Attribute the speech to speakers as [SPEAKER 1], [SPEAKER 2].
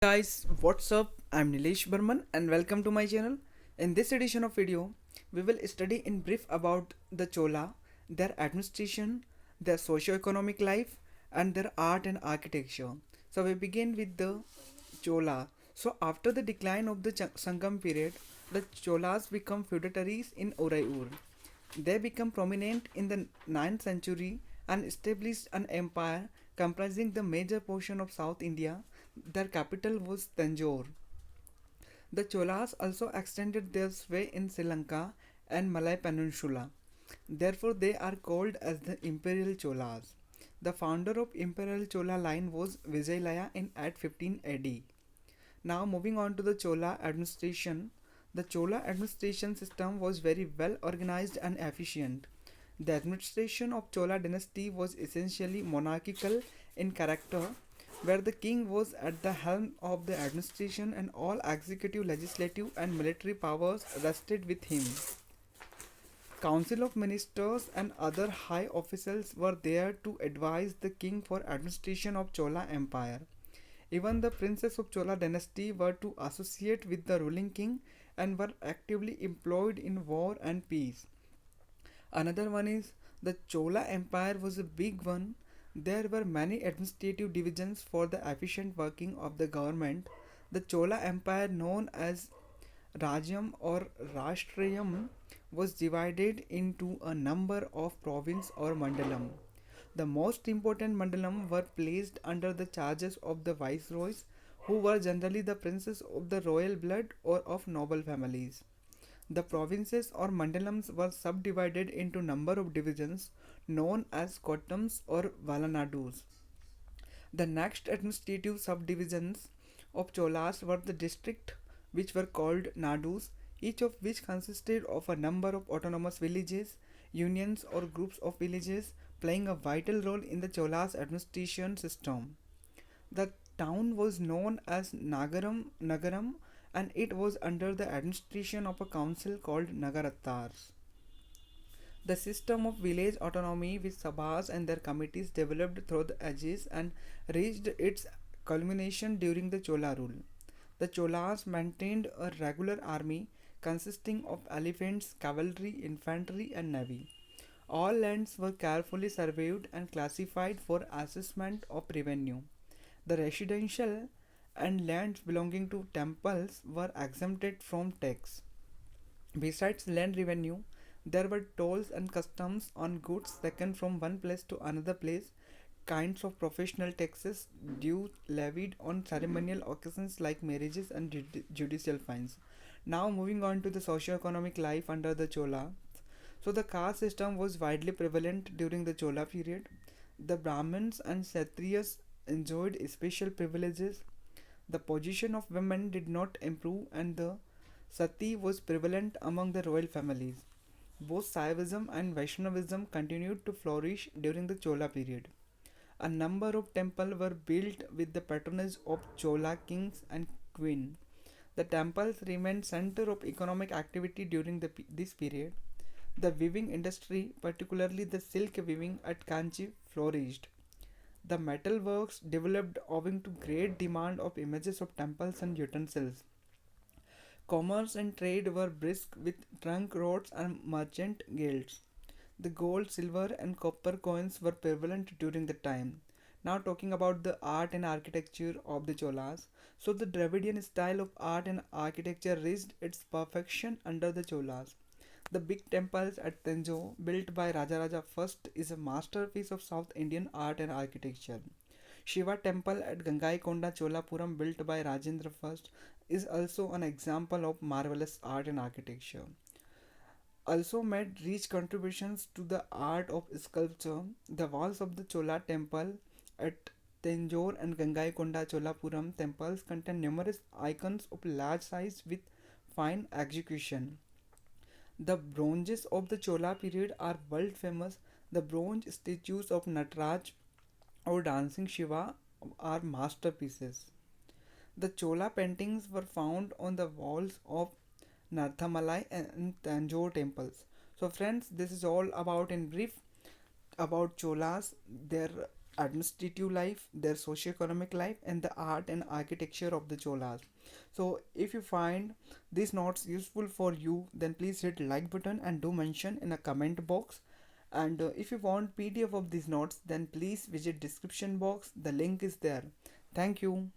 [SPEAKER 1] Guys, what's up? I'm Nilesh Burman and welcome to my channel. In this edition of video, we will study in brief about the Chola, their administration, their socio-economic life and their art and architecture. So we begin with the Chola. So after the decline of the Sangam period, the Cholas become feudatories in Uraiyur. They become prominent in the 9th century and established an empire comprising the major portion of South India. Their capital was Tanjore. The Cholas also extended their sway in Sri Lanka and Malay Peninsula. Therefore, they are called as the Imperial Cholas. The founder of Imperial Chola line was Vijayalaya in at 15 AD. Now moving on to the Chola administration. The Chola administration system was very well organized and efficient. The administration of Chola dynasty was essentially monarchical in character, where the king was at the helm of the administration and all executive, legislative and military powers rested with him. Council of ministers and other high officials were there to advise the king for administration of Chola empire. Even the princes of Chola dynasty were to associate with the ruling king and were actively employed in war and peace. Another one is the Chola Empire was a big one. There were many administrative divisions for the efficient working of the government. The Chola Empire, known as Rajyam or Rashtrayam, was divided into a number of province or mandalam. The most important mandalam were placed under the charges of the viceroys, who were generally the princes of the royal blood or of noble families. The provinces or mandalams were subdivided into number of divisions known as kotams or valanadus. The next administrative subdivisions of Cholas were the district, which were called nadus, each of which consisted of a number of autonomous villages, unions or groups of villages playing a vital role in the Cholas administration system. The town was known as Nagaram and it was under the administration of a council called Nagaratars. The system of village autonomy with sabhas and their committees developed through the ages and reached its culmination during the Chola rule. The Cholas maintained a regular army consisting of elephants, cavalry, infantry, and navy. All lands were carefully surveyed and classified for assessment of revenue. The residential and lands belonging to temples were exempted from tax. Besides land revenue, there were tolls and customs on goods taken from one place to another place, kinds of professional taxes, dues levied on ceremonial occasions like marriages and judicial fines. Now moving on to the socio-economic life under the Chola. So the caste system was widely prevalent during the Chola period. The Brahmins and Kshatriyas enjoyed special privileges. The position of women did not improve and the sati was prevalent among the royal families. Both Saivism and Vaishnavism continued to flourish during the Chola period. A number of temples were built with the patronage of Chola kings and queen. The temples remained center of economic activity during this period. The weaving industry, particularly the silk weaving at Kanchi, flourished. The metalworks developed owing to great demand of images of temples and utensils. Commerce and trade were brisk with trunk roads and merchant guilds. The gold, silver, and copper coins were prevalent during the time. Now, talking about the art and architecture of the Cholas. So, the Dravidian style of art and architecture reached its perfection under the Cholas. The big temples at Tanjore, built by Rajaraja I, is a masterpiece of South Indian art and architecture. Shiva temple at Gangaikonda Cholapuram, built by Rajendra I, is also an example of marvelous art and architecture. Also made rich contributions to the art of sculpture. The walls of the Chola temple at Tanjore and Gangaikonda Cholapuram temples contain numerous icons of large size with fine execution. The bronzes of the Chola period are world famous. The bronze statues of Nataraj or Dancing Shiva are masterpieces. The Chola paintings were found on the walls of Narthamalai and Tanjore temples. So, friends, this is all about in brief about Cholas, their administrative life, their socio-economic life, and the art and architecture of the Cholas. So if you find these notes useful for you, then please hit like button and do mention in a comment box. And if you want PDF of these notes, then please visit description box. The link is there. Thank you.